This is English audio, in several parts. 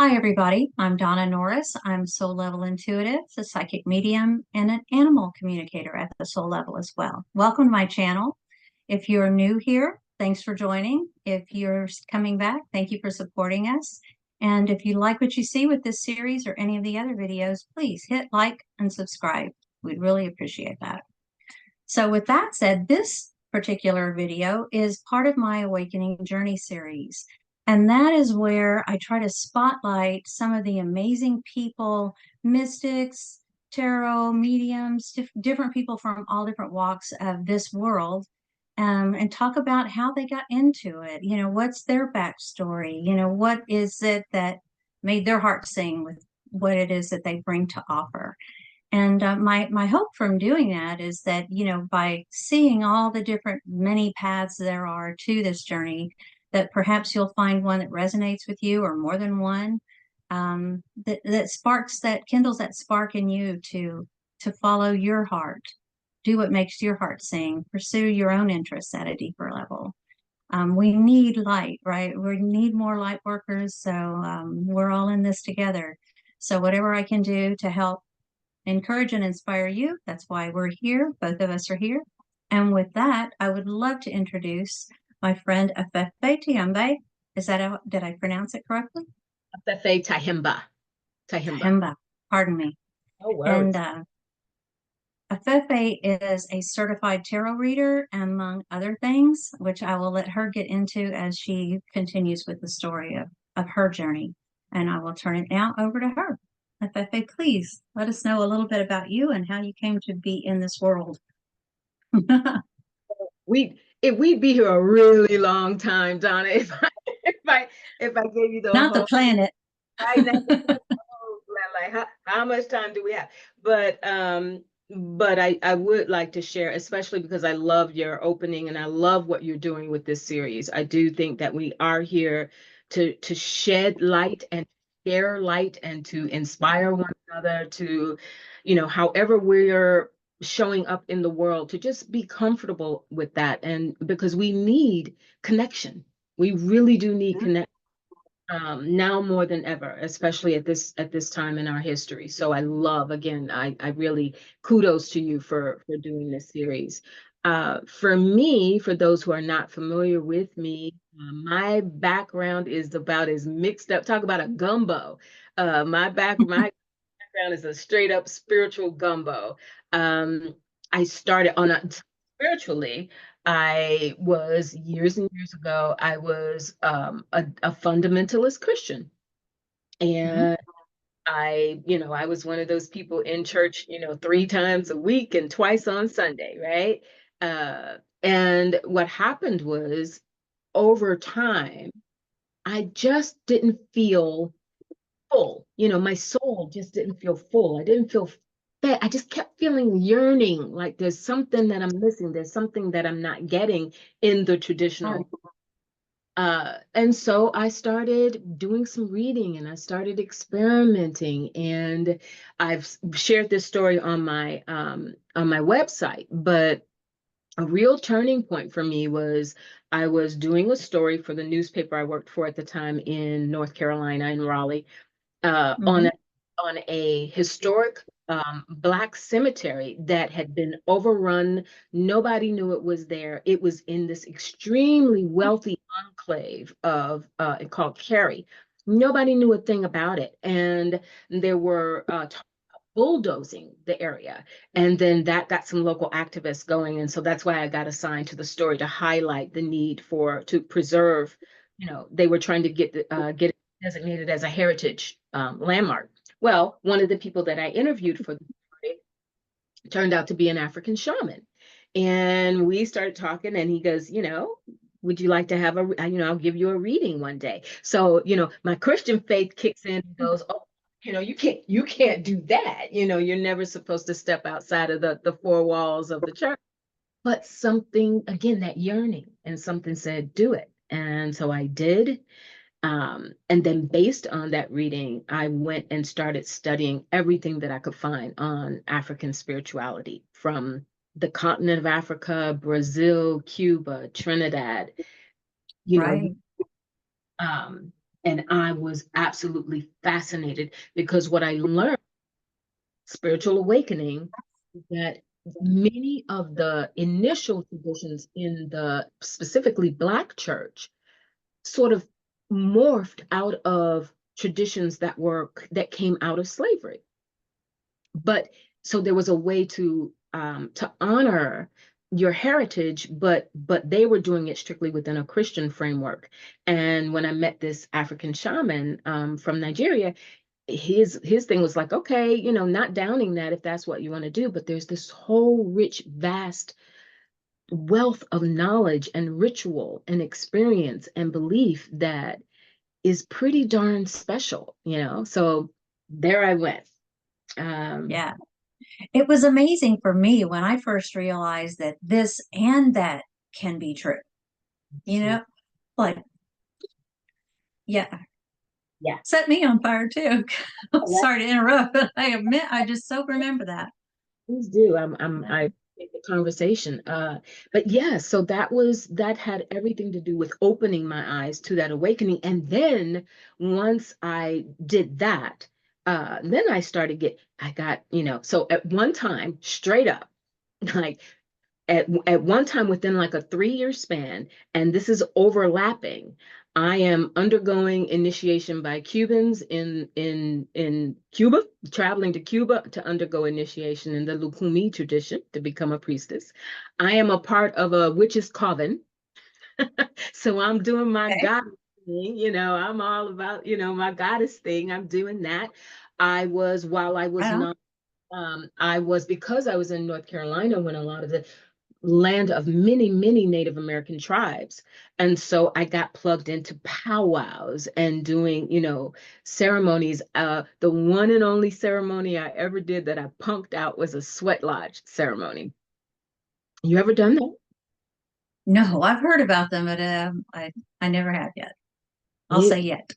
Hi, everybody. I'm Donna Norris. I'm Soul Level Intuitive, a psychic medium, and an animal communicator at the soul level as well. Welcome to my channel. If you're new here, thanks for joining. If you're coming back, thank you for supporting us. And if you like what you see with this series or any of the other videos, please hit like and subscribe. We'd really appreciate that. So with that said, this particular video is part of my Awakening Journey series. And that is where I try to spotlight some of the amazing people, mystics, tarot, mediums, different people from all different walks of this world, and talk about how they got into it. You know, what's their backstory? You know, what is it that made their heart sing with what it is that they bring to offer? And my hope from doing that is that, you know, by seeing all the different many paths there are to this journey, that perhaps you'll find one that resonates with you or more than one, that sparks, that kindles that spark in you to follow your heart, do what makes your heart sing, pursue your own interests at a deeper level. We need light, right? We need more light workers. So we're all in this together. So whatever I can do to help encourage and inspire you. That's why we're here. Both of us are here. And with that, I would love to introduce my friend Afefe TYEHIMBA. Is that did I pronounce it correctly? Afefe TYEHIMBA. TYEHIMBA. TYEHIMBA, pardon me. No And worries. Afefe is a certified tarot reader, among other things, which I will let her get into as she continues with the story of her journey. And I will turn it now over to her. Afefe, please let us know a little bit about you and how you came to be in this world. We'd be here a really long time, Donna, if I if I gave you the Not the whole planet. right now. Like how much time do we have? But I would like to share, especially because I love your opening and I love what you're doing with this series. I do think that we are here to shed light and share light and to inspire one another to, however we're showing up in the world, to just be comfortable with that. And because we need connection, we really do need connection, now more than ever, especially at this time in our history. So I love, again, I really kudos to you for doing this series. For me, for those who are not familiar with me, my background is about as mixed up. Talk about a gumbo. My background is a straight up spiritual gumbo. Um, I started on a spiritually. I was years and years ago. I was a fundamentalist Christian, Mhm. and I was one of those people in church, 3 times a week and twice on Sunday, right? And what happened was, over time, I just didn't feel full. My soul just didn't feel full. I didn't feel fed. I just kept feeling yearning, like there's something that I'm missing. There's something that I'm not getting in the Right. traditional. And so I started doing some reading and I started experimenting. And I've shared this story on my website, but a real turning point for me was I was doing a story for the newspaper I worked for at the time in North Carolina, in Raleigh, uh, on Mhm. a, on a historic Black cemetery that had been overrun. Nobody knew it was there. It was in this extremely wealthy enclave of called Cary. Nobody knew a thing about it, and there were bulldozing the area, and then that got some local activists going, and so that's why I got assigned to the story to highlight the need to preserve. They were trying to get it designated as a heritage landmark. Well, one of the people that I interviewed for the story turned out to be an African shaman, and we started talking, and he goes, would you like to have I'll give you a reading one day. So, my Christian faith kicks in and goes, oh, you can't do that. You're never supposed to step outside of the four walls of the church. But something, again, that yearning, and something said, do it. And so I did. And then based on that reading, I went and started studying everything that I could find on African spirituality, from the continent of Africa, Brazil, Cuba, Trinidad, you know, Right. um, And I was absolutely fascinated because what I learned, spiritual awakening, that many of the initial traditions in the specifically Black church sort of morphed out of traditions that came out of slavery. But so there was a way to honor your heritage, but they were doing it strictly within a Christian framework. And when I met this African shaman from Nigeria, his thing was like, okay, not downing that if that's what you want to do, but there's this whole rich, vast wealth of knowledge and ritual and experience and belief that is pretty darn special. So there I went. Um, Yeah. It was amazing for me when I first realized that this and that can be true. You so know, like, yeah, yeah, set me on fire too. that, Sorry to interrupt, but I admit I just so remember that. please do. Yeah. I take the conversation. But yeah, so that had everything to do with opening my eyes to that awakening. And then once I did that, then I got, so at one time, straight up, like at one time within like a 3-year span, and this is overlapping. I am undergoing initiation by Cubans in Cuba, traveling to Cuba to undergo initiation in the Lukumi tradition to become a priestess. I am a part of a witch's coven, so I'm doing my Okay. goddess thing. I'm all about my goddess thing. I'm doing that. While I was Well, not because I was in North Carolina when a lot of the land of many, many Native American tribes. And so I got plugged into powwows and doing, ceremonies. The one and only ceremony I ever did that I punked out was a sweat lodge ceremony. You ever done that? no, I've heard about them, but I never have yet. I'll It say yet.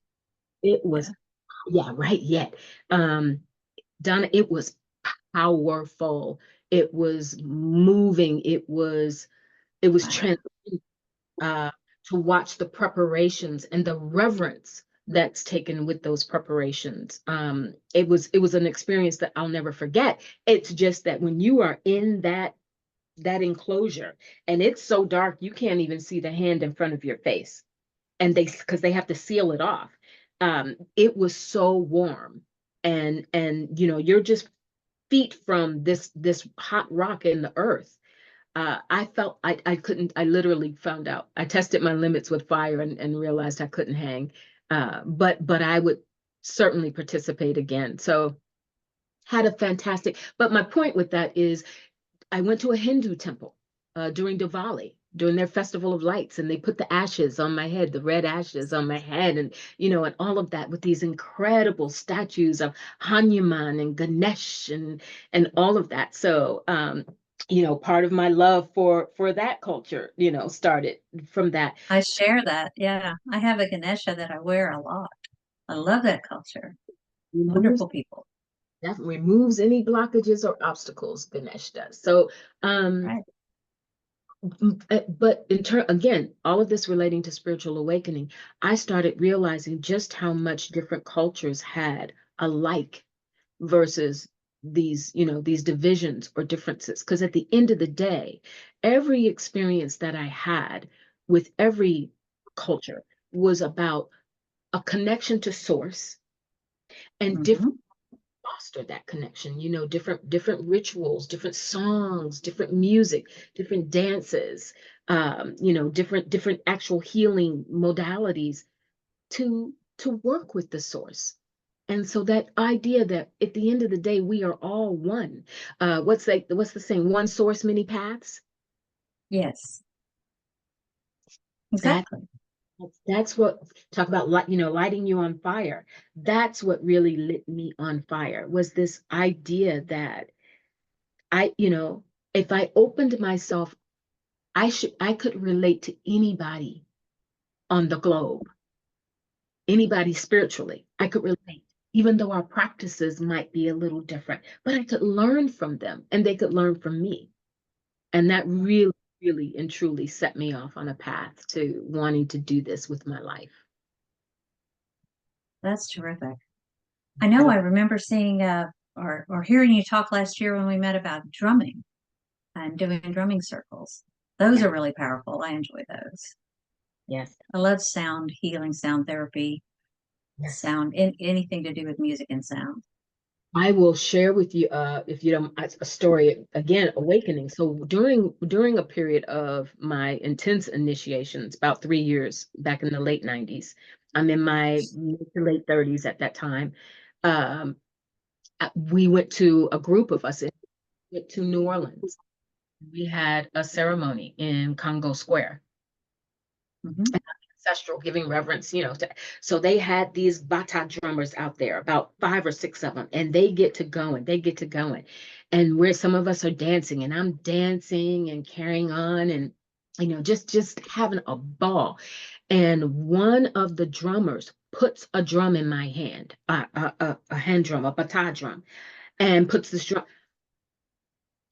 it Yeah. was, yeah, right, yet. Um, Donna, it was powerful. It was moving. It was Wow. uh, to watch the preparations and the reverence that's taken with those preparations. It was an experience that I'll never forget. It's just that when you are in that enclosure and it's so dark you can't even see the hand in front of your face, and because they have to seal it off. It was so warm, and you're just feet from this hot rock in the earth. I felt I couldn't, I literally found out. I tested my limits with fire and realized I couldn't hang. But I would certainly participate again. So had a fantastic, but my point with that is I went to a Hindu temple during Diwali, during their festival of lights, and they put the ashes on my head, the red ashes on my head, and all of that with these incredible statues of Hanuman and Ganesh and all of that. So, part of my love for that culture, started from that. I share that. Yeah. I have a Ganesha that I wear a lot. I love that culture. Removes Wonderful people. that removes any blockages or obstacles. Ganesh does. So, um, Right. but in turn, again, all of this relating to spiritual awakening, I started realizing just how much different cultures had alike versus these divisions or differences. Because at the end of the day, every experience that I had with every culture was about a connection to source and different Hmm. foster that connection, different rituals, different songs, different music, different dances, different actual healing modalities to work with the source. And so that idea that at the end of the day we are all one. What's the saying? One source, many paths. Yes. That Exactly. that's what talk about lighting you on fire. That's what really lit me on fire was this idea that if I opened myself, I could relate to anybody on the globe, anybody spiritually. I could relate, even though our practices might be a little different, but I could learn from them and they could learn from me. And that really, really and truly set me off on a path to wanting to do this with my life. That's terrific. I know I remember seeing or hearing you talk last year when we met about drumming and doing drumming circles. Those Yeah. are really powerful. I enjoy those. Yes. I love sound healing, sound therapy, Yes. sound, anything to do with music and sound. I will share with you, if you don't, a story again, awakening. So during a period of my intense initiations, about 3 years back in the late '90s, I'm in my mid to late 30s at that time. Um, we went to a group of us went to New Orleans. We had a ceremony in Congo Square, Hmm. ancestral, giving reverence, so they had these bata drummers out there, about 5 or 6 of them, and they get to going. And where some of us are dancing, and I'm dancing and carrying on and just having a ball. And one of the drummers puts a drum in my hand, a hand drum, a bata drum, and puts this drum.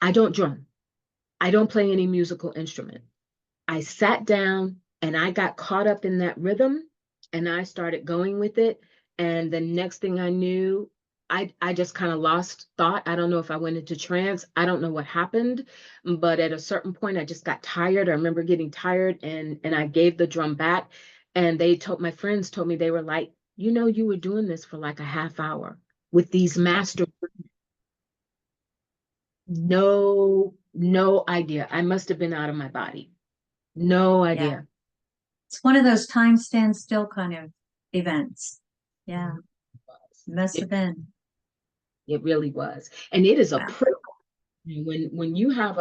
I don't drum. I don't play any musical instrument. I sat down and I got caught up in that rhythm and I started going with it. And the next thing I knew, I just kind of lost thought. I don't know if I went into trance. I don't know what happened, but at a certain point, I just got tired. I remember getting tired and I gave the drum back. And my friends told me, they were like, you were doing this for like a half hour with these master. No idea. I must have been out of my body. No Yeah. idea. It's one of those time stand still kind of events. Yeah. Must have It, been. it really was. And it is a Wow. privilege when you have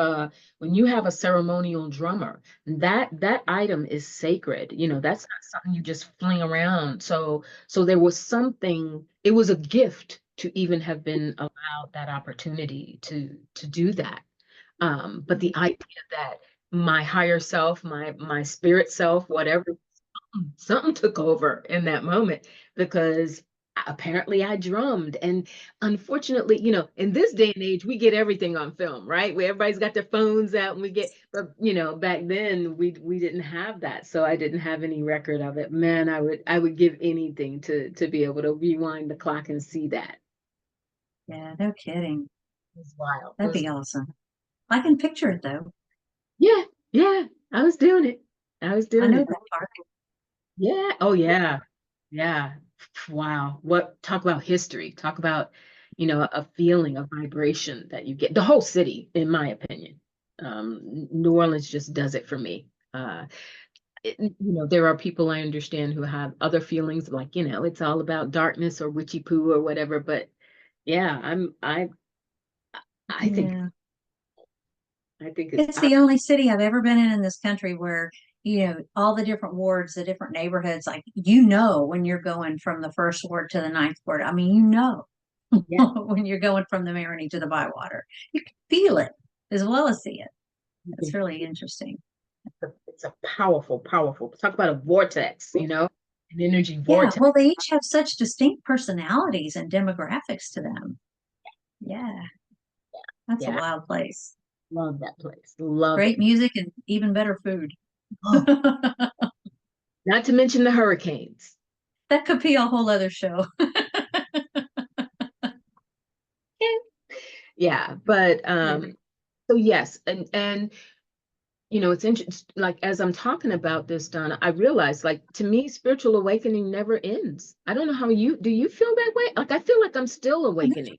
a ceremonial drummer, that item is sacred. That's not something you just fling around. So there was something, it was a gift to even have been allowed that opportunity to do that. But the idea that my higher self, my spirit self, whatever, something took over in that moment because apparently I drummed. And unfortunately, in this day and age, we get everything on film, right? Where everybody's got their phones out and but back then we didn't have that. So I didn't have any record of it. Man, I would give anything to be able to rewind the clock and see that. Yeah, no kidding. It was wild. It That'd was, be awesome. I can picture it though. yeah, yeah, I was doing it. I was I doing know it. that part. Yeah. Oh, yeah. Yeah. Wow. Talk about history. Talk about, a feeling, a vibration that you get. The whole city, in my opinion. New Orleans just does it for me. There are people I understand who have other feelings, like, it's all about darkness or witchy poo or whatever. But yeah, I think, Yeah. I think it's, It's the only city I've ever been in this country where, all the different wards, the different neighborhoods, like, when you're going from the first ward to the ninth ward. I mean, yeah, when you're going from the Marigny to the Bywater. You can feel it as well as see it. It's really interesting. it's a powerful, powerful, talk about a vortex, an energy Yeah, vortex. well, they each have such distinct personalities and demographics to them. Yeah, that's a Yeah. wild place. Love that place. Love Great it. music and even better food. Oh, not to mention the hurricanes. That could be a whole other show. Yeah, but Yeah. so yes, and it's interesting. Like as I'm talking about this, Donna, I realize, like, to me, spiritual awakening never ends. I don't know how do you feel that way? Like I feel like I'm still awakening.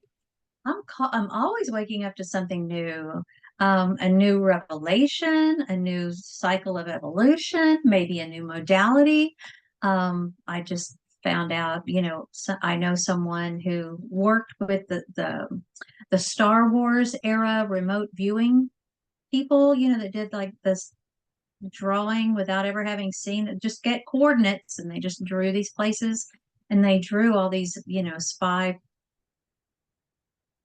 I'm always waking up to something new, a new revelation, a new cycle of evolution, maybe a new modality. I just found out, I know someone who worked with the Star Wars era remote viewing people, that did like this drawing without ever having seen it, just get coordinates and they just drew these places and they drew all these, spy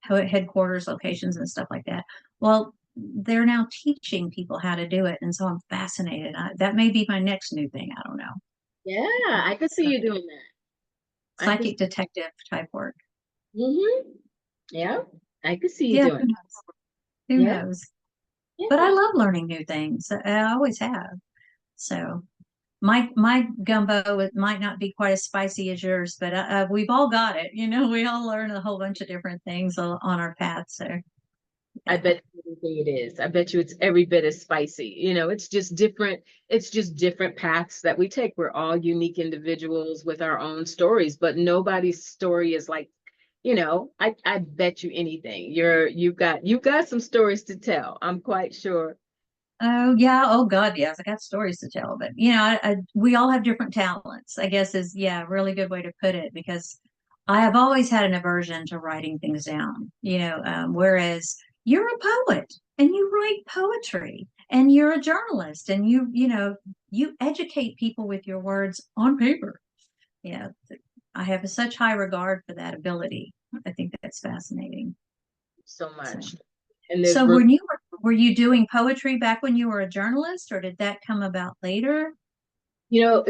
headquarters locations and stuff like that. Well, they're now teaching people how to do it. And so I'm fascinated. That may be my next new thing. I don't know. Yeah, I could see So, you doing that. I could. psychic detective type work. Yeah, I could see you Yeah, doing who it. knows? Who Yeah, knows? But I yeah. love learning new things. I always have. So my gumbo might not be quite as spicy as yours, but we've all got it. We all learn a whole bunch of different things on our path. So I yeah. bet it is. I bet you it's every bit as spicy. It's just different. It's just different paths that we take. We're all unique individuals with our own stories, but nobody's story is like, I bet you anything. You've got some stories to tell. I'm quite sure. Oh yeah. Oh God, yes. I got stories to tell, but we all have different talents, I guess is yeah, a really good way to put it because I have always had an aversion to writing things down, whereas you're a poet and you write poetry and you're a journalist and you educate people with your words on paper. Yeah. I have such high regard for that ability. I think that's fascinating. So So. much. And there's So room. were you doing poetry back when you were a journalist, or did that come about later? Or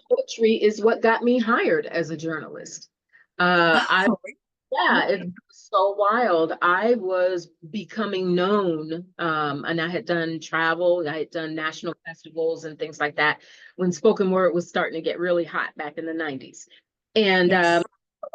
Poetry is what got me hired as a journalist. I oh, Yeah, it's really? so wild. I was becoming known, and I had done travel, I had done national festivals and things like that when spoken word was starting to get really hot back in the 90s. And Yes.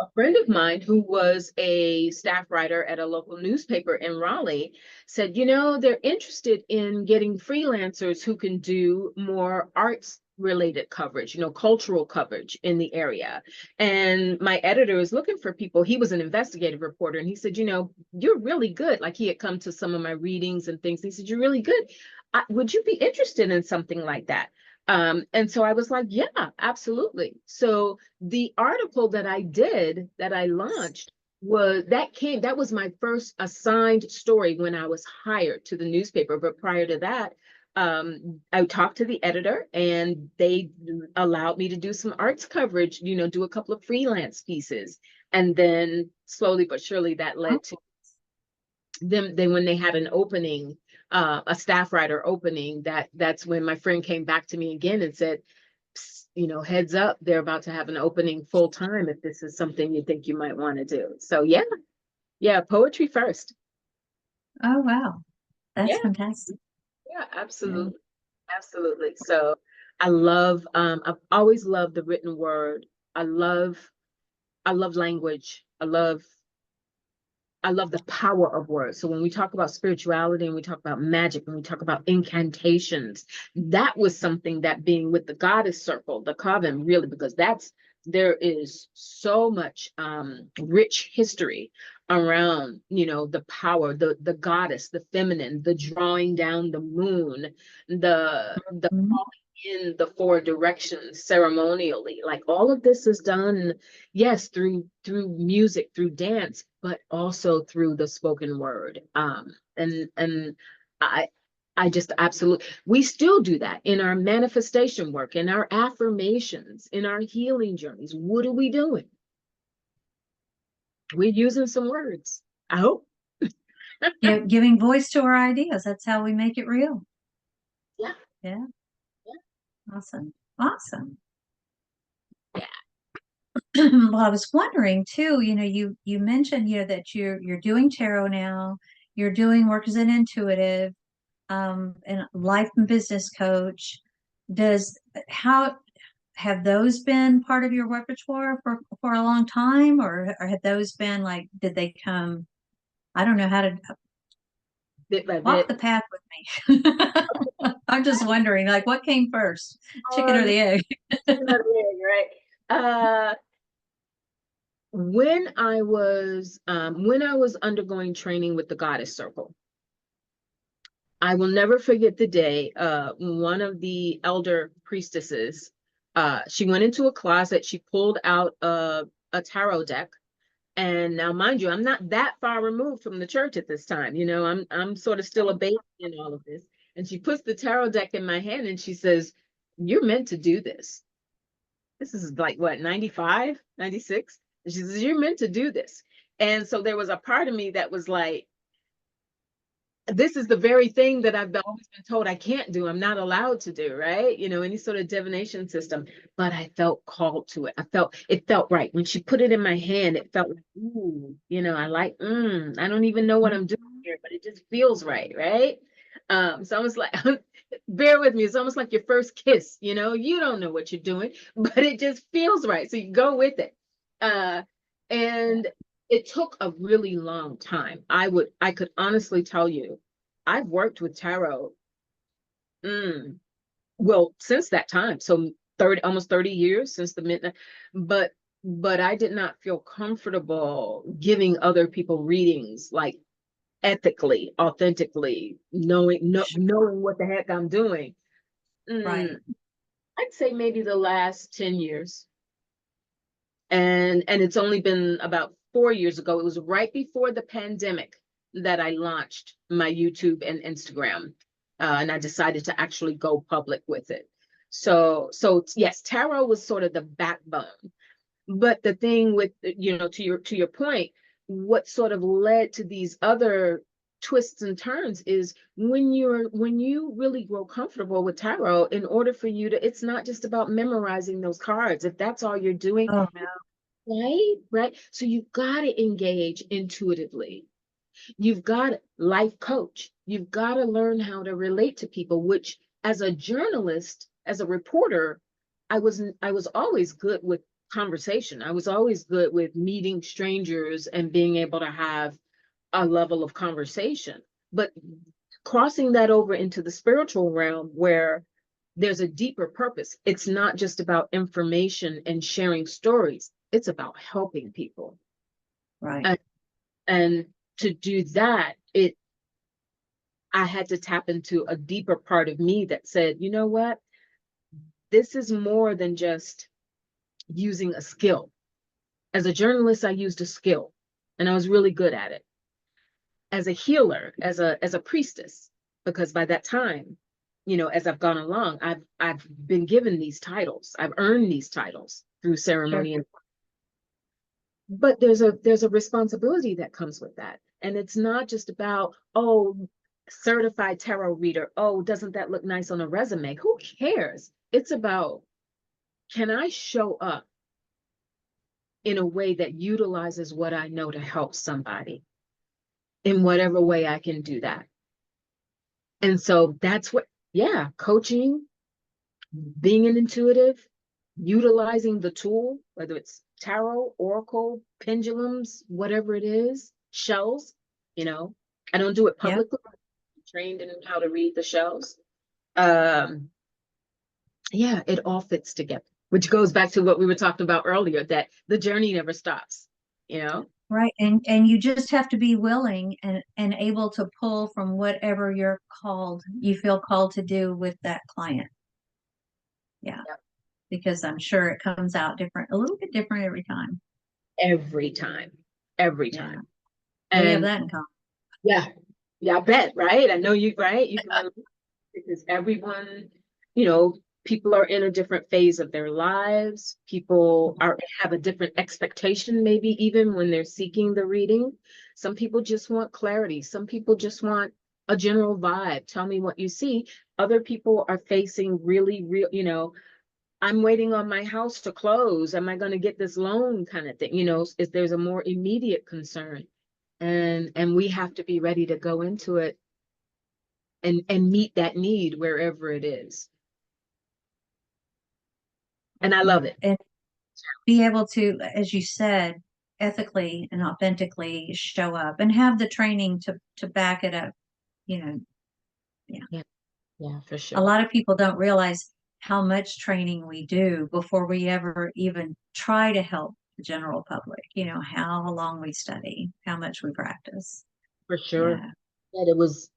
a friend of mine who was a staff writer at a local newspaper in Raleigh said, they're interested in getting freelancers who can do more arts related coverage, cultural coverage in the area. And my editor is looking for people. He was an investigative reporter, and he said, you're really good. Like he had come to some of my readings and things. He said, you're really good. Would you be interested in something like that? And so I was like, yeah, absolutely. So the article that I did, that I launched, that was my first assigned story when I was hired to the newspaper. But prior to that, I talked to the editor and they allowed me to do some arts coverage, do a couple of freelance pieces. And then slowly but surely that led to them. Then when they had an opening, a staff writer opening, that's when my friend came back to me again and said, heads up, they're about to have an opening full time if this is something you think you might want to do. So yeah, poetry first. Oh wow. That's Yeah, fantastic. yeah, Yeah. absolutely. Absolutely. So I've always loved the written word. I love, I love language. I love the power of words. So when we talk about spirituality and we talk about magic and we talk about incantations, that was something that being with the goddess circle, the coven, really, because there is so much rich history around, the power, the goddess, the feminine, the drawing down the moon, the Mhm. in the four directions ceremonially. Like all of this is done, yes, through music, through dance, but also through the spoken word. And I I just absolutely, we still do that in our manifestation work, in our affirmations, in our healing journeys. What are we doing? We're using some words. I hope. Giving voice to our ideas. That's how we make it real. Yeah. Yeah. Awesome. Awesome. Yeah. Well, I was wondering too, you mentioned, that you're doing tarot now, you're doing work as an intuitive, and life and business coach. Does how have those been part of your repertoire for a long time, or have those been like, did they come? I don't know how to Bit by walk bit. the path with me. I'm just wondering, like, what came first, chicken or Um, the egg? Another egg, right? When I was undergoing training with the Goddess Circle, I will never forget the day. One of the elder priestesses, she went into a closet. She pulled out a tarot deck. And now, mind you, I'm not that far removed from the church at this time. I'm sort of still a baby in all of this. And she puts the tarot deck in my hand and she says, "You're meant to do this." This is like what, 95, 96? And she says, "You're meant to do this." And so there was a part of me that was like, this is the very thing that I've always been told I can't do. I'm not allowed to do, right? Any sort of divination system. But I felt called to it. It felt right. When she put it in my hand, it felt like, ooh, I like, I don't even know what I'm doing here, but it just feels right, right? It's almost like, bear with me, it's almost like your first kiss, you know, you don't know what you're doing, but it just feels right. So you go with it. And it took a really long time. I could honestly tell you, I've worked with tarot, mm, well, since that time. So 30, almost 30 years since the midnight, but I did not feel comfortable giving other people readings like ethically, authentically, knowing what the heck I'm doing. Right. I'd say maybe the last 10 years. And it's only been about 4 years ago. It was right before the pandemic that I launched my YouTube and Instagram. And I decided to actually go public with it. So yes, tarot was sort of the backbone. But the thing with, you know, to your point, what sort of led to these other twists and turns is when you really grow comfortable with tarot, in order for you to, it's not just about memorizing those cards. If that's all you're doing, Oh no. right? So you've got to engage intuitively. You've got life coach. You've got to learn how to relate to people, which as a journalist, as a reporter, I was always good with conversation. I was always good with meeting strangers and being able to have a level of conversation. But crossing that over into the spiritual realm where there's a deeper purpose. It's not just about information and sharing stories. It's about helping people. Right. And, and to do that, I had to tap into a deeper part of me that said, you know what? This is more than just using a skill. As a journalist, I used a skill and I was really good at it. As a healer, as a priestess, because by that time, you know, as I've gone along, I've been given these titles. I've earned these titles through Sure. ceremony, and but there's a responsibility that comes with that. And it's not just about, oh, certified tarot reader. Oh, doesn't that look nice on a resume? Who cares? It's about, can I show up in a way that utilizes what I know to help somebody in whatever way I can do that? And so that's what, yeah, coaching, being an intuitive, utilizing the tool, whether it's tarot, oracle, pendulums, whatever it is, shells, you know, I don't do it Yep. publicly. I'm trained in how to read the shells. Um, yeah, it all fits together, which goes back to what we were talking about earlier, that the journey never stops, you know? Right. And you just have to be willing and able to pull from whatever you feel called to do with that client. Yeah. Yep. Because I'm sure it comes out different, a little bit different every time. Every time, every Yeah. time. We have And that in common. yeah, yeah, I bet, right? I know you, right? You can relate because everyone, you know, people are in a different phase of their lives. People are have a different expectation, maybe even when they're seeking the reading. Some people just want clarity. Some people just want a general vibe. Tell me what you see. Other people are facing really real, you know, I'm waiting on my house to close. Am I going to get this loan kind of thing? You know, if there's a more immediate concern. And we have to be ready to go into it and meet that need wherever it is. And I love Yeah. it. And be able to, as you said, ethically and authentically show up and have the training to back it up. You know, yeah. Yeah, yeah, for A sure. lot of people don't realize how much training we do before we ever even try to help the general public. You know, how long we study, how much we practice. For sure. Yeah. That it was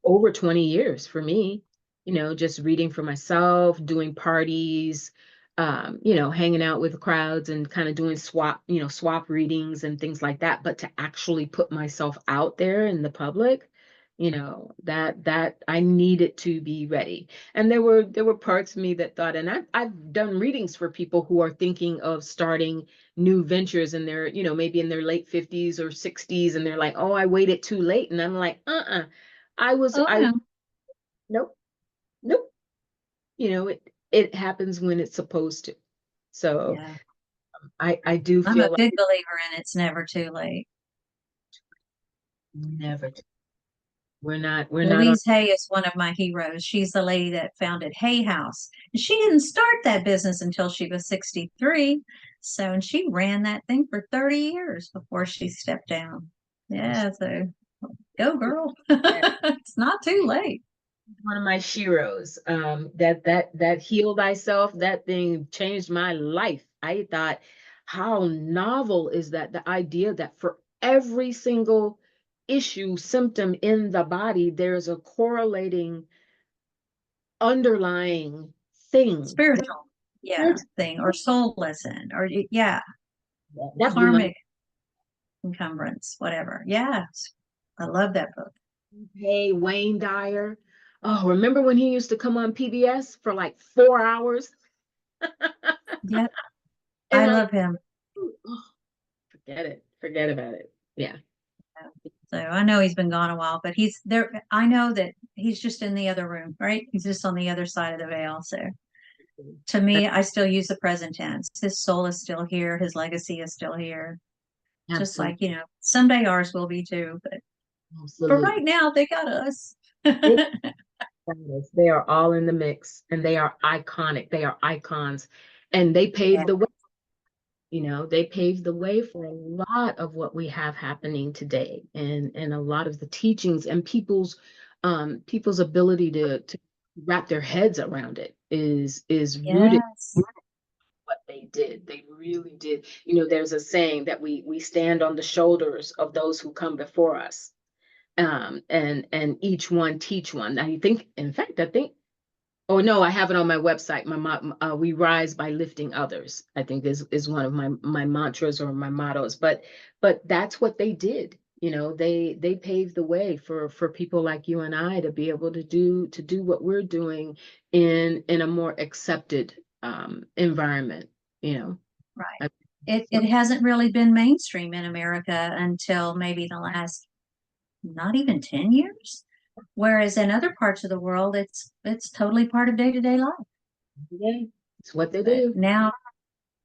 over 20 years for me, you know, just reading for myself, doing parties, you know, hanging out with crowds and kind of doing swap readings and things like that. But to actually put myself out there in the public, you know, that I needed to be ready. And there were parts of me that thought, and I've done readings for people who are thinking of starting new ventures in their, you know, maybe in their late 50s or 60s, and they're like, oh, I waited too late. And I'm like, Oh, I no. nope, nope. You know, it happens when it's supposed to. So Yeah. I do I'm a feel like big it's believer in it's never too late. never, we're not on. Louise Hay is one of my heroes. She's the lady that founded Hay House. And she didn't start that business until she was 63. So, and she ran that thing for 30 years before she stepped down. Yeah, so go girl. It's not too late. One of my sheroes. That heal thyself, that thing changed my life. I thought, how novel is that? The idea that for every single issue, symptom in the body, there's a correlating underlying thing. Spiritual, yeah, thing or soul lesson or yeah, That blew my. karmic encumbrance, whatever. Yeah, I love that book. Hey, Wayne Dyer. Oh, remember when he used to come on PBS for like 4 hours? Yep, I And I, love him. oh, forget it, forget about it. Yeah. So I know he's been gone a while, but he's there. I know that he's just in the other room, right? He's just on the other side of the veil. So to me, I still use the present tense. His soul is still here. His legacy is still here. Just Absolutely, like, someday ours will be too. But for absolutely. right now, they got us. They, they are all in the mix, and they are iconic. They are icons, and they Yeah, paved the way. They paved the way for a lot of what we have happening today, and a lot of the teachings and people's ability to wrap their heads around it is rooted yes. what they did. They really did. There's a saying that we stand on the shoulders of those who come before us, and each one teach one. I think, in fact, I think. Oh no, I have it on my website. We rise by lifting others, I think is one of my mantras or my mottos. But that's what they did. They paved the way for people like you and I to be able to do what we're doing in a more accepted environment. You know. Right. I- It hasn't really been mainstream in America until maybe the last not even 10 years. Whereas in other parts of the world, it's totally part of day-to-day life. Yeah, it's what they But do. now,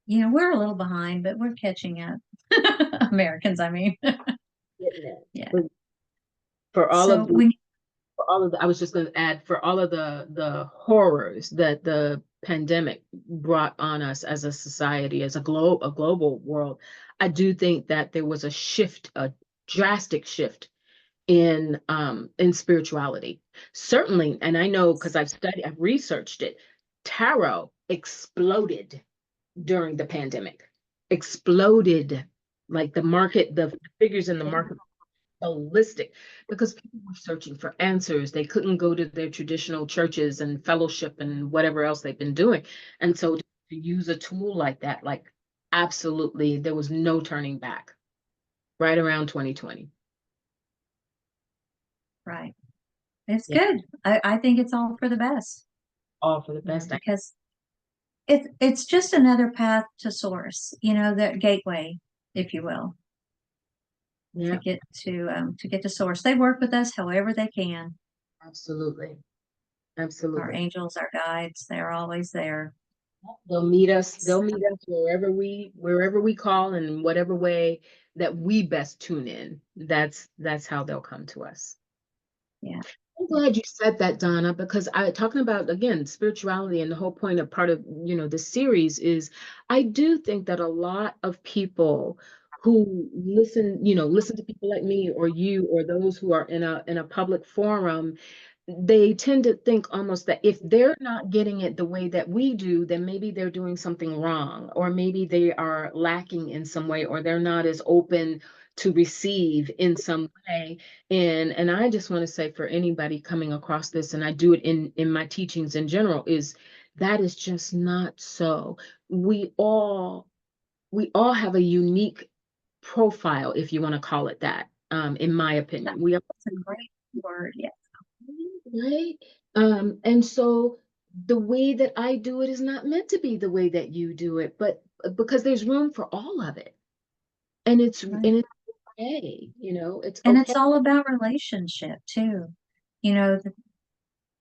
we're a little behind, but we're catching up. Americans, I mean. Getting it. Yeah. But for all So of we I was just going to add, for all of the horrors that the pandemic brought on us as a society, as a global world, I do think that there was a shift, a drastic shift in spirituality. Certainly, and I know because I've researched it, tarot exploded during the pandemic. Exploded. Like the figures in the market holistic, because people were searching for answers. They couldn't go to their traditional churches and fellowship and whatever else they've been doing. And so to use a tool like that, like absolutely, there was no turning back right around 2020. right. It's Yeah, good. I think it's all for the best, all for the best. because it's just another path to source, that gateway, if you will, to Yeah, get to source. They work with us however they can. absolutely. Our Absolutely. angels, our guides, they're always there. They'll meet us wherever we call, and in whatever way that we best tune in. That's how they'll come to us. Yeah. I'm glad you said that, Donna, because talking about again spirituality, and the whole point of part of the series is I do think that a lot of people who listen to people like me or you or those who are in a public forum, they tend to think almost that if they're not getting it the way that we do, then maybe they're doing something wrong, or maybe they are lacking in some way, or they're not as open to receive in some way. And I just want to say, for anybody coming across this, and I do it in my teachings in general, is that is just not so. We all we all have a unique profile, if you want to call it that, in my opinion. We all, That's a great word. Yeah. right? And so the way that I do it is not meant to be the way that you do it, but because there's room for all of it. And Right. it's okay, it's And okay. it's all about relationship too. The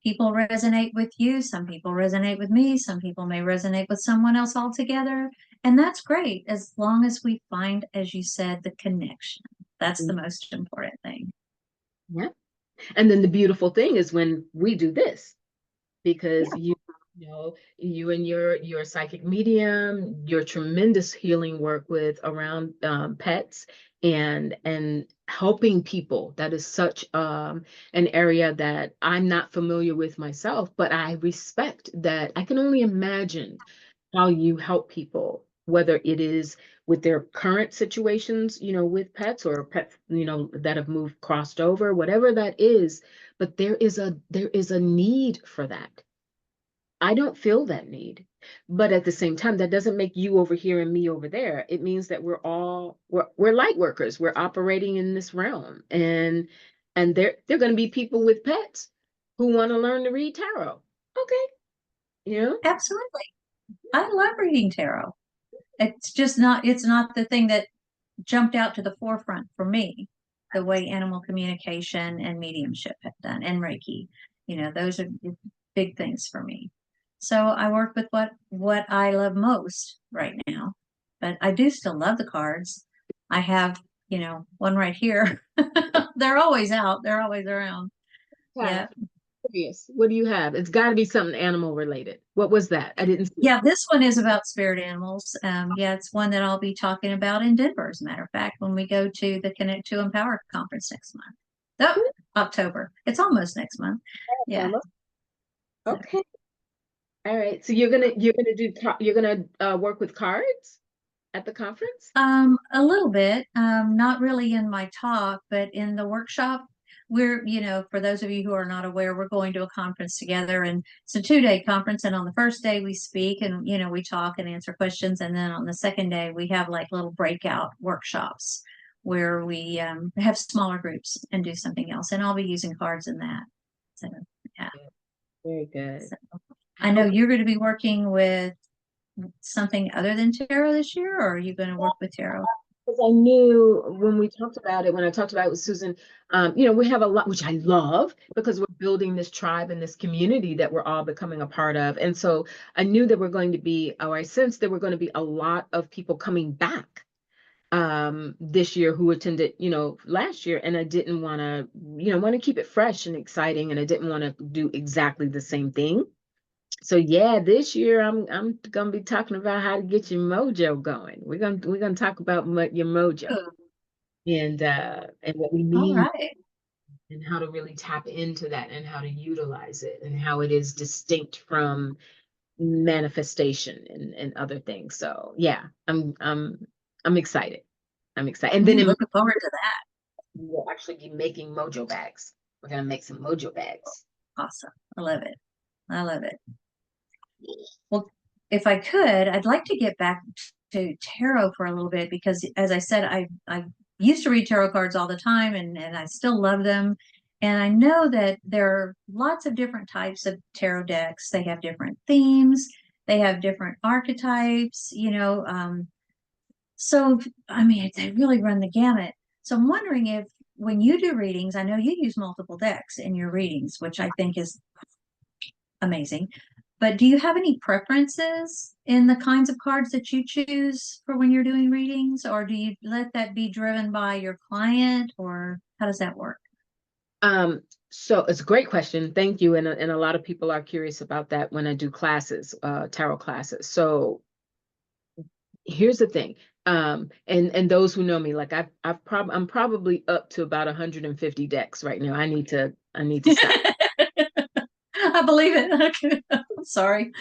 people resonate with you. Some people resonate with me. Some people may resonate with someone else altogether. And that's great as long as we find, as you said, the connection. That's the most important thing. Yeah. And then the beautiful thing is when we do this, because Yeah, you know you and your psychic medium, your tremendous healing work with around pets and helping people. That is such an area that I'm not familiar with myself, but I respect that. I can only imagine how you help people, whether it is with their current situations, with pets, or pets, that have moved, crossed over, whatever that is. But there is a need for that. I don't feel that need. But at the same time, that doesn't make you over here and me over there. It means that we're light workers. We're operating in this realm. And there are going to be people with pets who want to learn to read tarot. Okay, you know? absolutely. I love reading tarot. It's not the thing that jumped out to the forefront for me, the way animal communication and mediumship have done, and Reiki. Those are big things for me. So I work with what I love most right now, but I do still love the cards. I have, one right here. They're always out. They're always around. Yeah. Yeah. Curious. What do you have? It's got to be something animal related. What was that? I didn't see it. Yeah, this one is about spirit animals. Yeah, it's one that I'll be talking about in Denver, as a matter of fact, when we go to the Connect to Empower conference next month. Oh, October. It's almost next month. Yeah. Almost. So, Okay. All right. So you're gonna work with cards at the conference? a little bit, not really in my talk, but in the workshop. For those of you who are not aware, we're going to a conference together, and it's a 2-day conference. And on the first day, we speak and, we talk and answer questions. And then on the second day, we have like little breakout workshops where we have smaller groups and do something else. And I'll be using cards in that. So, yeah. Very good. So, I know you're going to be working with something other than tarot this year, or are you going to work with tarot? Because I knew when I talked about it with Susan, we have a lot, which I love because we're building this tribe and this community that we're all becoming a part of. And so I knew there were going to be, or I sensed there were going to be a lot of people coming back this year who attended, last year. And I didn't want to keep it fresh and exciting. And I didn't want to do exactly the same thing. So yeah, this year I'm gonna be talking about how to get your mojo going. We're gonna talk about your mojo Ooh, and what we all need right. and how to really tap into that and how to utilize it and how it is distinct from manifestation and other things. So yeah, I'm excited. I'm excited. And then Looking forward to that. we'll actually be making mojo bags. We're gonna make some mojo bags. Awesome. I love it. I love it. Well, if I could, I'd like to get back to tarot for a little bit because, as I said, I used to read tarot cards all the time, and I still love them. And I know that there are lots of different types of tarot decks. They have different themes, they have different archetypes, so, I mean, they really run the gamut. So I'm wondering if when you do readings, I know you use multiple decks in your readings, which I think is amazing. But do you have any preferences in the kinds of cards that you choose for when you're doing readings, or do you let that be driven by your client, or how does that work? So it's a great question. Thank you. And a lot of people are curious about that when I do classes, tarot classes. So here's the thing. And those who know me, like I'm probably up to about 150 decks right now. I need to stop. I believe it. I'm sorry.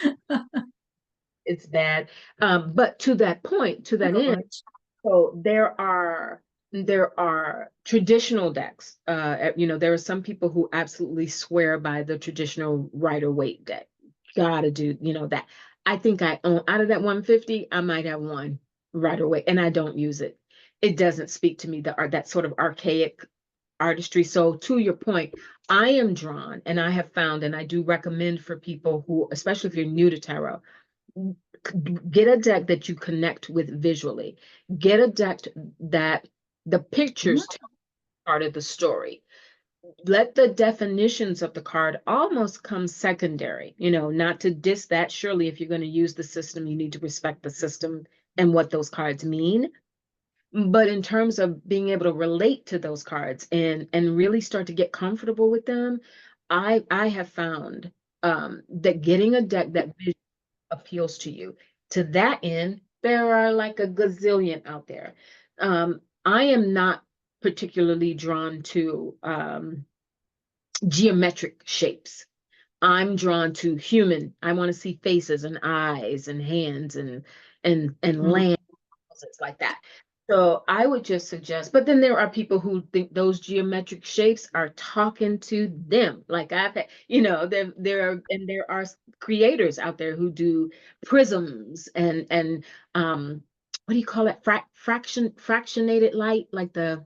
It's bad. But to that point, to that end, so there are traditional decks. There are some people who absolutely swear by the traditional Rider-Waite deck. Gotta do, that. I think I own out of that 150, I might have one Rider-Waite, and I don't use it. It doesn't speak to me, the art, that sort of archaic artistry. So to your point, I am drawn, and I have found, and I do recommend for people who, especially if you're new to tarot, get a deck that you connect with visually. Get a deck that the pictures tell part of the story. Let the definitions of the card almost come secondary, not to diss that. Surely, if you're going to use the system, you need to respect the system and what those cards mean. But in terms of being able to relate to those cards and really start to get comfortable with them, I have found that getting a deck that appeals to you. To that end, there are like a gazillion out there. I am not particularly drawn to geometric shapes. I'm drawn to human. I want to see faces and eyes and hands and Mm. land it's like that. So I would just suggest, but then there are people who think those geometric shapes are talking to them. Like I've had, there are creators out there who do prisms and what do you call it? Fractionated light, like the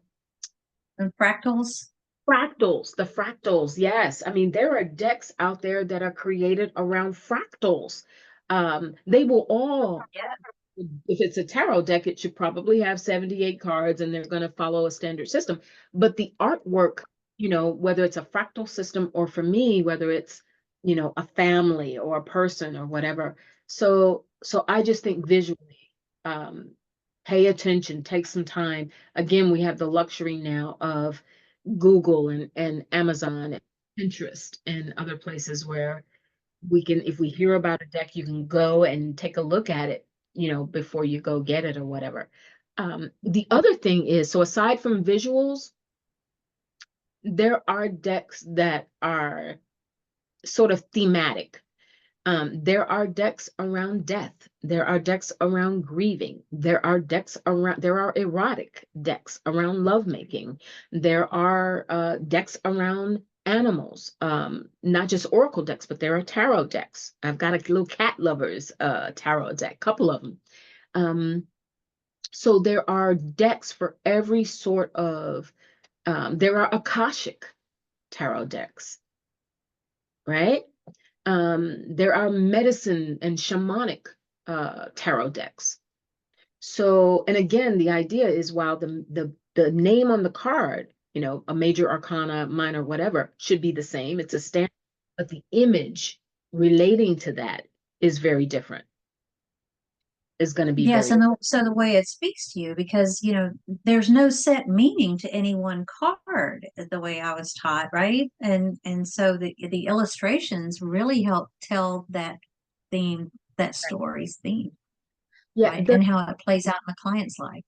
And fractals. the fractals. Yes. I mean, there are decks out there that are created around fractals. They will all Yeah. if it's a tarot deck, it should probably have 78 cards and they're going to follow a standard system. But the artwork, whether it's a fractal system or for me, whether it's, a family or a person or whatever. So I just think visually, um, pay attention, take some time. Again, we have the luxury now of Google and Amazon and Pinterest and other places where we can, if we hear about a deck, you can go and take a look at it, before you go get it or whatever. The other thing is, so aside from visuals, there are decks that are sort of thematic. There are decks around death. There are decks around grieving. There are erotic decks around lovemaking. There are decks around animals, not just oracle decks, but there are tarot decks. I've got a little cat lovers tarot deck, couple of them. Um, so there are decks for every sort of, there are Akashic tarot decks, right? There are medicine and shamanic tarot decks. So, and again, the idea is while the name on the card, a major arcana, minor, whatever, should be the same. It's a standard, but the image relating to that is very different. Is going to be Yes, very and different. so the way it speaks to you, because there's no set meaning to any one card, the way I was taught, right? And so the illustrations really help tell that theme, that story's theme, Yeah, right? And how it plays out in the client's life.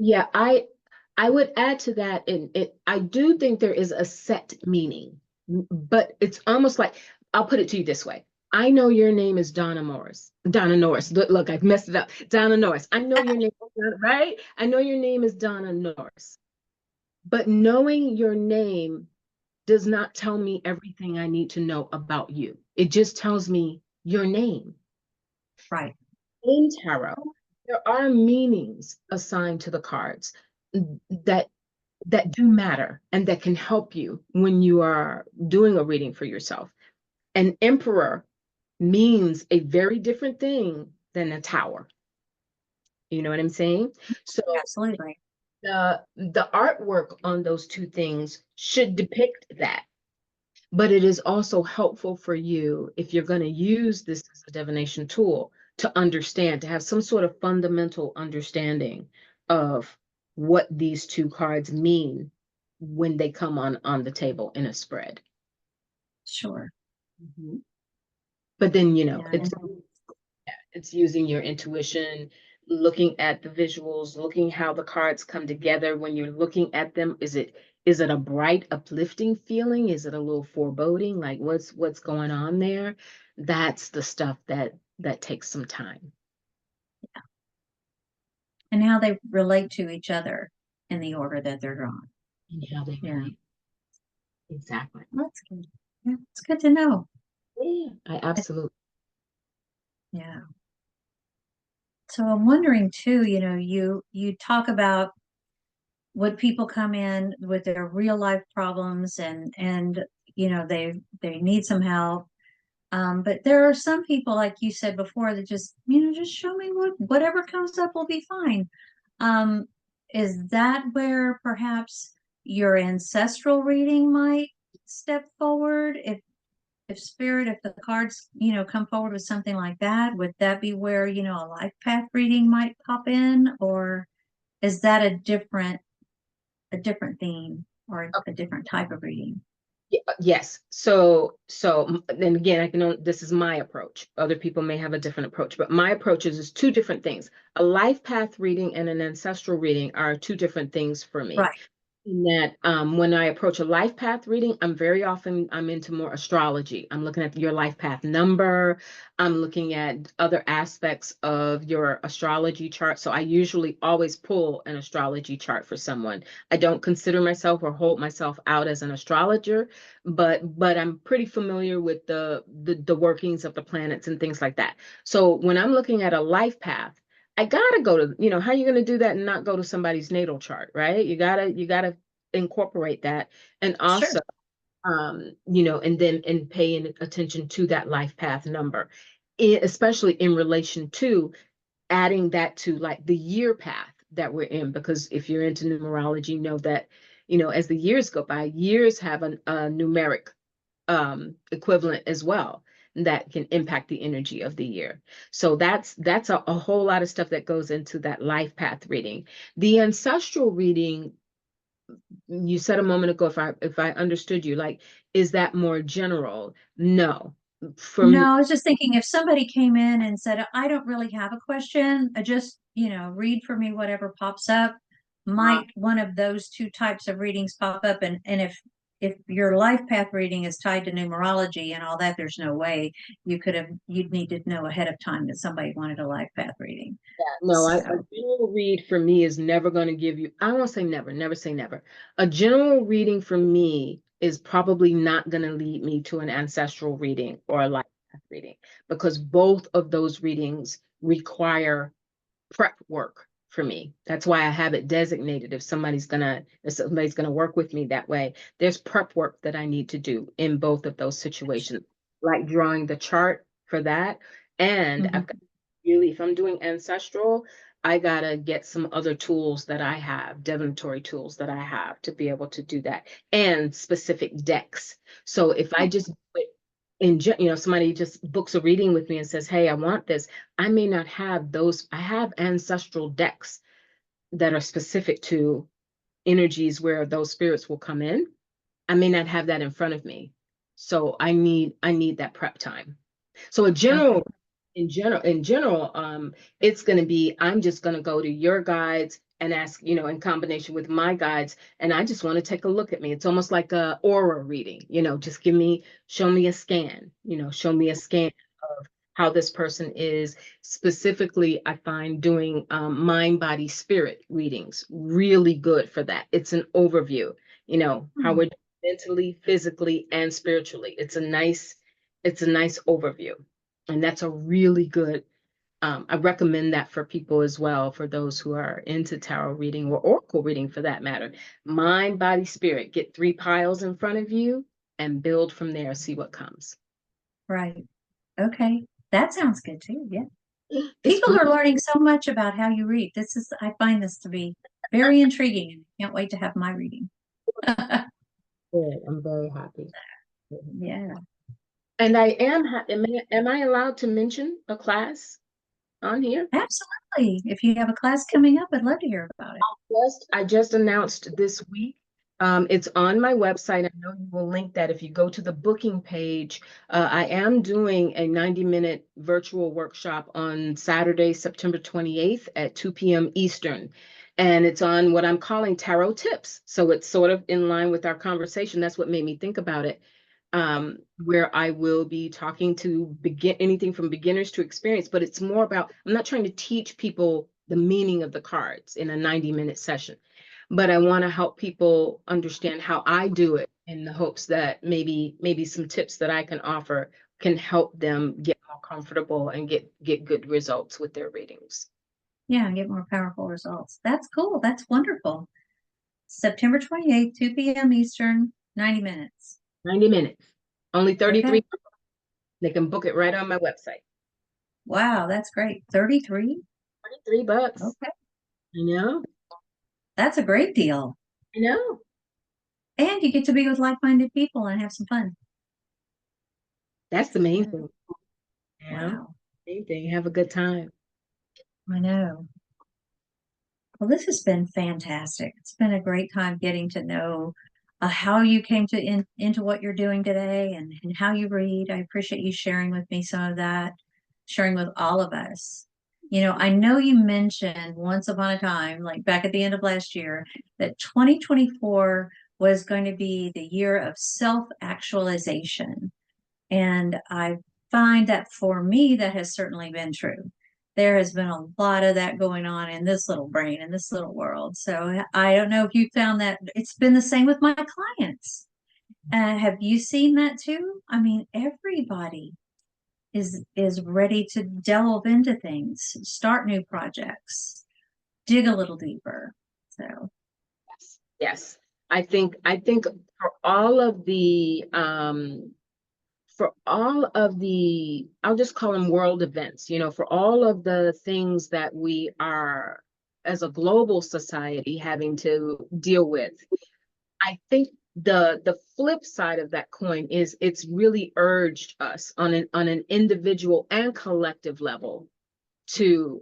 yeah, I would add to that, and I do think there is a set meaning, but it's almost like I'll put it to you this way. I know your name is Donna Morris. Donna Norris. Look, I've messed it up. Donna Norris. I know your name, right? I know your name is Donna Norris. But knowing your name does not tell me everything I need to know about you. It just tells me your name. Right. In tarot, there are meanings assigned to the cards that do matter and that can help you when you are doing a reading for yourself. An emperor means a very different thing than a tower. You know what I'm saying? So Absolutely. the artwork on those two things should depict that. But it is also helpful for you if you're going to use this as a divination tool to understand, to have some sort of fundamental understanding of what these two cards mean when they come on the table in a spread. Sure. Mhm. But then, Yeah. it's using your intuition, looking at the visuals, looking how the cards come together when you're looking at them. Is it a bright, uplifting feeling? Is it a little foreboding? Like what's going on there? That's the stuff that takes some time. And how they relate to each other in the order that they're drawn. And how they Yeah. relate. Exactly. That's good. Yeah, it's good to know. Yeah, I absolutely. Yeah. So I'm wondering too, you talk about when people come in with their real life problems and they need some help. But there are some people, like you said before, that just show me whatever comes up will be fine. Um, is that where perhaps your ancestral reading might step forward? If the cards, come forward with something like that, would that be where, a life path reading might pop in? Or is that a different theme or a different type of reading? Yes. Then again, this is my approach. Other people may have a different approach, but my approach is two different things. A life path reading and an ancestral reading are two different things for me. Right. In that when I approach a life path reading, I'm into more astrology. I'm looking at your life path number. I'm looking at other aspects of your astrology chart. So I usually always pull an astrology chart for someone. I don't consider myself or hold myself out as an astrologer, but I'm pretty familiar with the workings of the planets and things like that. So when I'm looking at a life path, I gotta go to, how are you gonna do that and not go to somebody's natal chart, right? You gotta incorporate that. And Sure. also, and paying attention to that life path number, especially in relation to adding that to like the year path that we're in, because if you're into numerology, know that, as the years go by, years have a numeric equivalent as well that can impact the energy of the year. So that's a whole lot of stuff that goes into that life path reading. The ancestral reading, you said a moment ago, if I understood you, like, is that more general? No. For No, me, I was just thinking if somebody came in and said, I don't really have a question, I just, read for me whatever pops up, might one of those two types of readings pop up? And if your life path reading is tied to numerology and all that, there's no way you'd need to know ahead of time that somebody wanted a life path reading. no, a So, general read for me is never going to give you, I won't say never, never say never. A general reading for me is probably not going to lead me to an ancestral reading or a life path reading, because both of those readings require prep work for me. That's why I have it designated. If somebody's gonna work with me that way, there's prep work that I need to do in both of those situations, like drawing the chart for that. And mhm. if I'm doing ancestral, I gotta get some other tools that I have, divinatory tools that I have to be able to do that, and specific decks. So if I just put somebody just books a reading with me and says, "Hey, I want this," I may not have those. I have ancestral decks that are specific to energies where those spirits will come in. I may not have that in front of me. So I need that prep time. So Okay. in general, it's going to be, I'm just going to go to your guides and ask, in combination with my guides, and I just want to take a look at me. It's almost like a aura reading, just show me a scan, show me a scan of how this person is. Specifically, I find doing mind, body, spirit readings really good for that. It's an overview, how Hmm. we're mentally, physically, and spiritually. It's a nice overview. And that's a really good, I recommend that for people as well, for those who are into tarot reading or oracle reading for that matter. Mind, body, spirit. Get 3 piles in front of you and build from there, see what comes. Right. Okay. That sounds good too. Yeah. It's People fun. are learning so much about how you read. I find this to be very intriguing and I can't wait to have my reading. Good. I'm very happy. Yeah, And am I allowed to mention a class on here? absolutely. If you have a class coming up, I'd love to hear about it. I just announced this week. It's on my website. I know you will link that if you go to the booking page. I am doing a 90-minute virtual workshop on Saturday, September 28th at 2 p.m. Eastern. And it's on what I'm calling tarot tips. So it's sort of in line with our conversation. That's what made me think about it. Where I will be talking to begin anything from beginners to experience, but it's more about, I'm not trying to teach people the meaning of the cards in a 90-minute session, but I want to help people understand how I do it in the hopes that maybe some tips that I can offer can help them get more comfortable and get good results with their readings. Yeah, and get more powerful results. That's cool. That's wonderful. September 28th, 2 p.m. Eastern, 90 minutes. 90 minutes, only Okay. 33. They can book it right on my website. Wow, that's great. 33? 33 bucks. Okay. I know. That's a great deal. I know. And you get to be with like-minded people and have some fun. That's the main Yeah. thing. Wow. Main thing. Have a good time. I know. Well, this has been fantastic. It's been a great time getting to know how you came into what you're doing today and how you read. I appreciate you sharing with me some of that, sharing with all of us. I know you mentioned once upon a time, like back at the end of last year, that 2024 was going to be the year of self-actualization. And I find that for me, that has certainly been true. There has been a lot of that going on in this little brain, in this little world. So I don't know if you found that it's been the same with my clients. Have you seen that too? I mean, everybody is ready to delve into things, start new projects, dig a little deeper. So Yes. Yes. I think for all of the I'll just call them world events, for all of the things that we are as a global society having to deal with, I think the flip side of that coin is it's really urged us on an individual and collective level to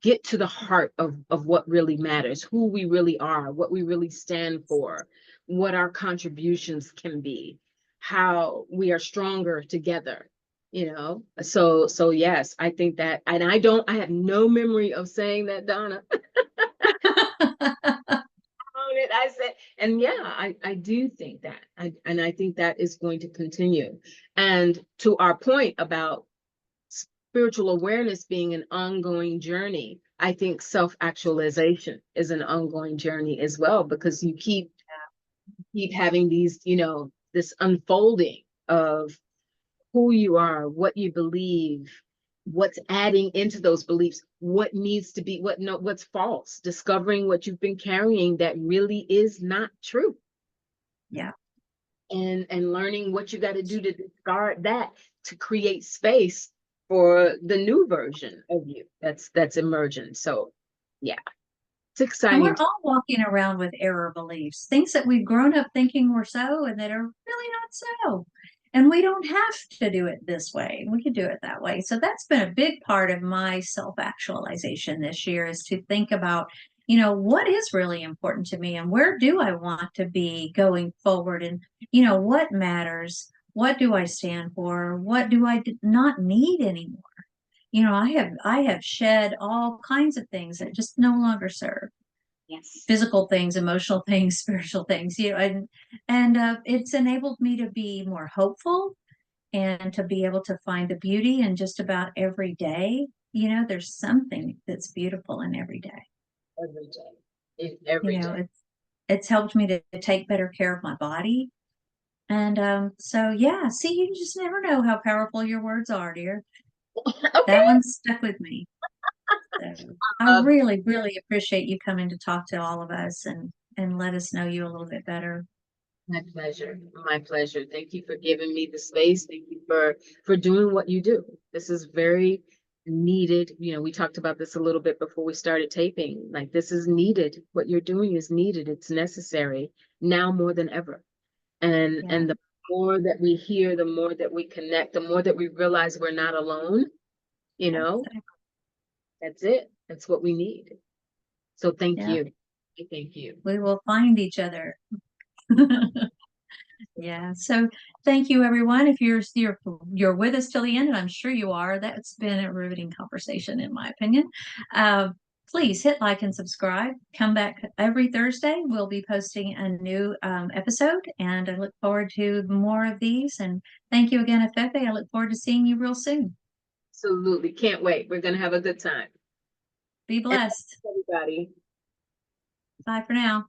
get to the heart of what really matters, who we really are, what we really stand for, what our contributions can be, how we are stronger together, So yes, I think that, and I have no memory of saying that, Donna. I said, and yeah, I do think that. I think that is going to continue. And to our point about spiritual awareness being an ongoing journey, I think self-actualization is an ongoing journey as well, because you keep having these, this unfolding of who you are, what you believe, what's adding into those beliefs, what needs to be, what's false, discovering what you've been carrying that really is not true. yeah. And learning what you got to do to discard that to create space for the new version of you that's emergent. So yeah, it's And we're exciting. all walking around with error beliefs, things that we've grown up thinking were so and that are really not so. And we don't have to do it this way. We can do it that way. So that's been a big part of my self-actualization this year is to think about, what is really important to me and where do I want to be going forward and, what matters? What do I stand for? What do I not need anymore? I have shed all kinds of things that just no longer serve Yes. physical things, emotional things, spiritual things, and it's enabled me to be more hopeful and to be able to find the beauty in just about every day. There's something that's beautiful in every day. Every day. Every day. It's helped me to take better care of my body. And so yeah, see, you just never know how powerful your words are, dear. That Okay. one stuck with me. So I Uh, really, really appreciate you coming to talk to all of us and let us know you a little bit better. my pleasure. My pleasure. Thank you for giving me the space. Thank you for doing what you do. This is very needed. We talked about this a little bit before we started taping. Like, this is needed. What you're doing is needed. It's necessary now more than ever. And Yeah. the more that we hear, the more that we connect, the more that we realize we're not alone, you know, Exactly. that's it. That's what we need. So thank Yeah. you. Thank you. We will find each other. Yeah. So thank you, everyone. If you're with us till the end, and I'm sure you are, that's been a riveting conversation, in my opinion. Uh, please hit like and subscribe. Come back every Thursday. We'll be posting a new episode, and I look forward to more of these. And thank you again, Afefe. I look forward to seeing you real soon. Absolutely. Can't wait. We're going to have a good time. Be And blessed. thanks, everybody. Bye for now.